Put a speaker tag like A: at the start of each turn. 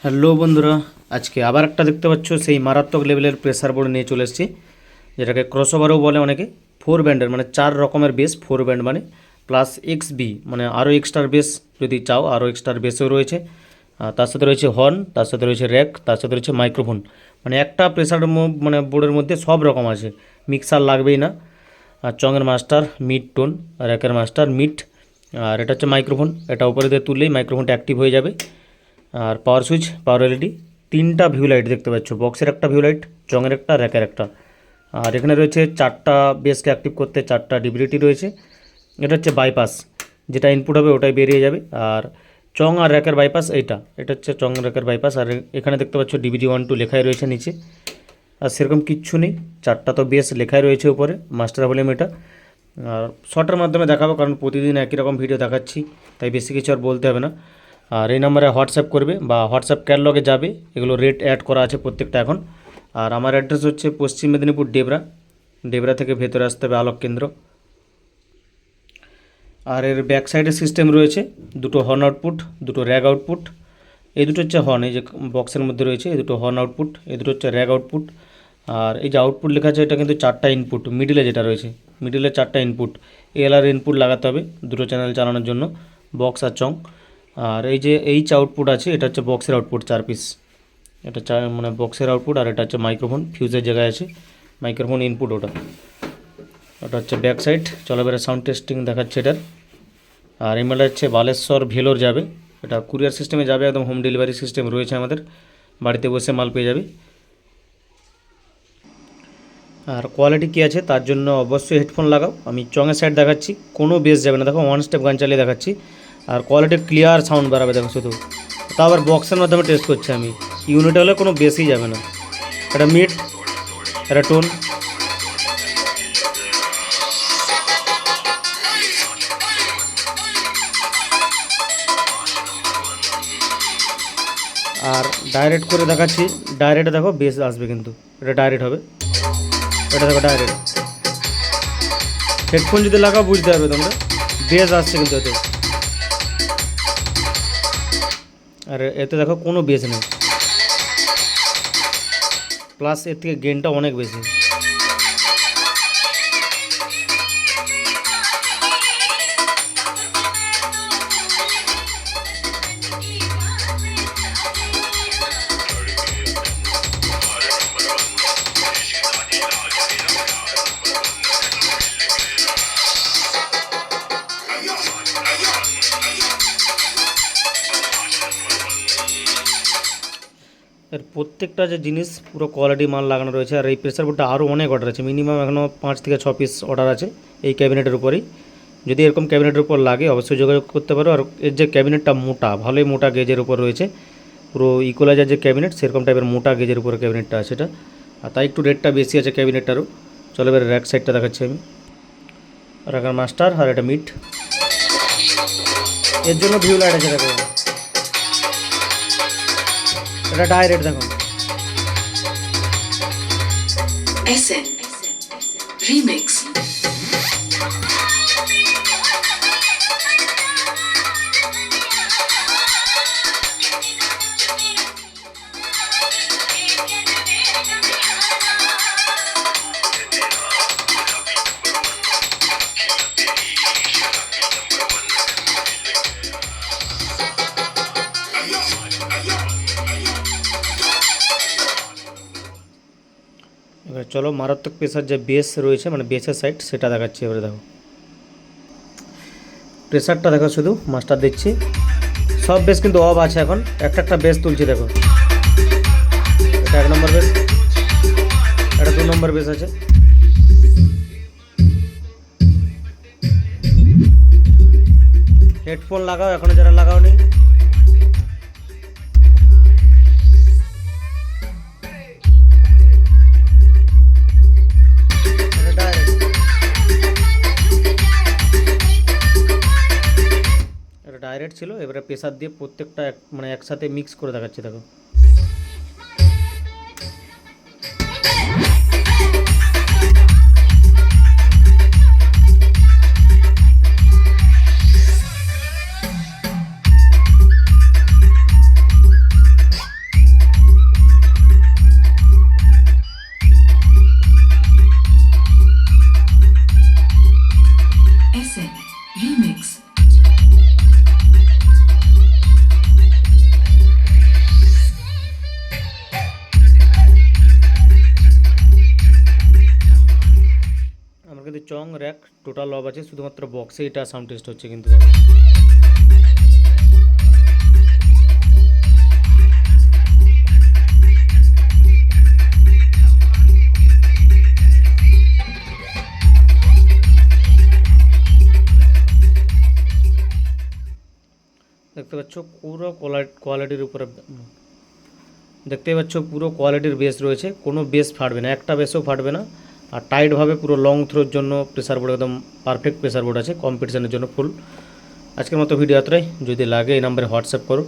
A: Hello বন্ধুরা, আজকে আবার একটা দেখতে পাচ্ছ সেই মারাত্মক লেভেলের প্রেসার বোর্ড নিয়ে চলে এসেছি, যেটাকে ক্রসওভারও বলে অনেকে। 4 ব্যান্ডের মানে 4 রকমের বেস, 4 ব্যান্ড মানে প্লাস XB মানে আরও এক্সট্রার বেস যদি চাও, আরও এক্সট্রার বেসও রয়েছে। তার সাথে রয়েছে হর্ন, তার সাথে রয়েছে র্যাক, তার সাথে রয়েছে মাইক্রোফোন। মানে একটা প্রেসার মানে বোর্ডের মধ্যে সব রকম আছে, মিক্সার লাগবেই না। আর চঙের মাস্টার মিড টোন, র্যাকের মাস্টার মিড, আর এটা হচ্ছে মাইক্রোফোন। এটা উপরে দিয়ে তুললেই মাইক্রোফোনটা অ্যাক্টিভ হয়ে যাবে। আর পাওয়ার সুইচ, পাওয়ার এলইডি, 3টা ভিউ লাইট দেখতে পাচ্ছ, বক্সের একটা ভিউ লাইট, চঙের একটা, র্যাকের একটা। আর এখানে রয়েছে 4টা বেসকে অ্যাক্টিভ করতে 4টা ডিবিলিটি রয়েছে। এটা হচ্ছে বাইপাস, যেটা ইনপুট হবে ওটাই বেরিয়ে যাবে। আর চং আর র্যাকের বাইপাস এটা হচ্ছে চং র্যাকের বাইপাস। আর এখানে দেখতে পাচ্ছ DBG12 লেখাই রয়েছে নিচে। আর সেরকম কিচ্ছু নেই, 4টা তো বেস লেখাই রয়েছে উপরে, মাস্টার ভলিউম এটা। আর শর্টের মাধ্যমে দেখাবো, কারণ প্রতিদিন একই রকম ভিডিও দেখাচ্ছি, তাই বেশি কিছু আর বলতে হবে না। আর এই নাম্বারে হোয়াটসঅ্যাপ করবে বা হোয়াটসঅ্যাপ ক্যাটালগে যাবে, এগুলো রেট অ্যাড করা আছে প্রত্যেকটা এখন। আর আমার অ্যাড্রেস হচ্ছে পশ্চিম মেদিনীপুর ডেবরা থেকে ভেতরে আসতে হবে আলোক কেন্দ্র। আর এর ব্যাক সাইডে সিস্টেম রয়েছে দুটো হর্ন আউটপুট, দুটো র্যাগ আউটপুট। এই দুটো হচ্ছে হর্ন, এই যে বক্সের মধ্যে রয়েছে এই দুটো হর্ন আউটপুট, এই দুটো হচ্ছে র্যাগ আউটপুট। আর এই যে আউটপুট লেখা আছে এটা কিন্তু 4টা ইনপুট, মিডিলে যেটা রয়েছে মিডিলে 4টা ইনপুট। ALR ইনপুট লাগাতে হবে দুটো চ্যানেল চালানোর জন্য, বক্স আর চং। আর এই যে আউটপুট আছে, এটা হচ্ছে বক্সের আউটপুট 4 পিস। এটা মানে বক্সের আউটপুট। আর এটা হচ্ছে মাইক্রোফোন, ফিউজের জায়গায় আছে মাইক্রোফোন ইনপুট ওটা হচ্ছে ব্যাক সাইড। চলো এবারে সাউন্ড টেস্টিং দেখাচ্ছে এটার। আর ইমেলটা হচ্ছে বালেশ্বর ভেলোর যাবে, এটা কুরিয়ার সিস্টেমে যাবে, একদম হোম ডেলিভারি সিস্টেম রয়েছে আমাদের, বাড়িতে বসে মাল পেয়ে যাবে। আর কোয়ালিটি কী আছে তার জন্য অবশ্যই হেডফোন লাগাও। আমি চঙের সাইড দেখাচ্ছি, কোনো বেস যাবে না, দেখো 1 স্টেপ গান চালিয়ে দেখাচ্ছি। আর কোয়ালিটি ক্লিয়ার সাউন্ড বেরাবে দেখো শুধু। তা আবার বক্সের মাধ্যমে টেস্ট করছি আমি, ইউনিট হলে কোনো বেসই যাবে না। এটা মিড, এটা টোন। আর ডাইরেক্ট করে দেখাচ্ছি, ডাইরেক্টে দেখো বেস আসবে, কিন্তু এটা ডাইরেক্ট হবে, এটা দেখো ডাইরেক্ট। হেডফোন যদি লাগাও বুঝতে পারবে তোমরা, বেস আসছে কিন্তু এতে। আর এতে দেখো কোনো বেস নেই, প্লাস এর থেকে গেনটা অনেক বেশি। এর প্রত্যেকটা যে জিনিস পুরো কোয়ালিটি মাল লাগানো রয়েছে। আর এই প্রেসার বোর্ডটা আরও অনেক অর্ডার আছে, মিনিমাম এখনও 5 থেকে 6 পিস অর্ডার আছে এই ক্যাবিনেটের উপরেই। যদি এরকম ক্যাবিনেটের উপর লাগে অবশ্যই যোগাযোগ করতে পারো। আর এর যে ক্যাবিনেটটা মোটা, ভালোই মোটা গেজের উপর রয়েছে, পুরো ইকুয়ালাইজার যে ক্যাবিনেট সেরকম টাইপের মোটা গেজের উপরে ক্যাবিনেটটা আছে এটা, আর তাই একটু রেটটা বেশি আছে ক্যাবিনেটটারও। চলো এবার র্যাক সাইডটা দেখাচ্ছি আমি। র্যাকের মাস্টার, আর এটা মিড, এর জন্য ভিউ লাইট আছে দেখো, এটা ডাইরেক্ট দেখো।
B: SN Remix
A: এবার চলো মারাত্মক প্রেসার যে বেস রয়েছে মানে বেসের সাইড সেটা দেখাচ্ছি। এবারে দেখো প্রেসারটা দেখো, শুধু মাস্টার দিচ্ছি, সব বেস কিন্তু অফ আছে এখন, একটা একটা বেস তুলছি দেখো। এটা 1 নম্বর বেস, এটা 2 নম্বর বেস আছে। হেডফোন লাগাও এখনো যারা লাগাও নি। ডাইরেক্ট ছিল, এবারে প্রেসার দিয়ে প্রত্যেকটা মানে একসাথে মিক্স করে দেখাচ্ছি দেখো। র্যাক টোটাল অফ আছে, শুধুমাত্র বক্সে এটা সাউন্ড টেস্ট হচ্ছে কিন্তু দেখো। দেখতে পাচ্ছ পুরো কোয়ালিটির উপরে, দেখতে পাচ্ছ পুরো কোয়ালিটির বেস রয়েছে, কোনো বেস ফাটবে না, একটা বেসও ফাটবে না। আর টাইটভাবে পুরো লং থ্রোর জন্য প্রেসার বোর্ড একদম পারফেক্ট প্রেসার বোর্ড আছে, কম্পিটিশনের জন্য ফুল। আজকের মতো ভিডিও এতটাই, যদি লাগে এই নাম্বারে হোয়াটসঅ্যাপ করো।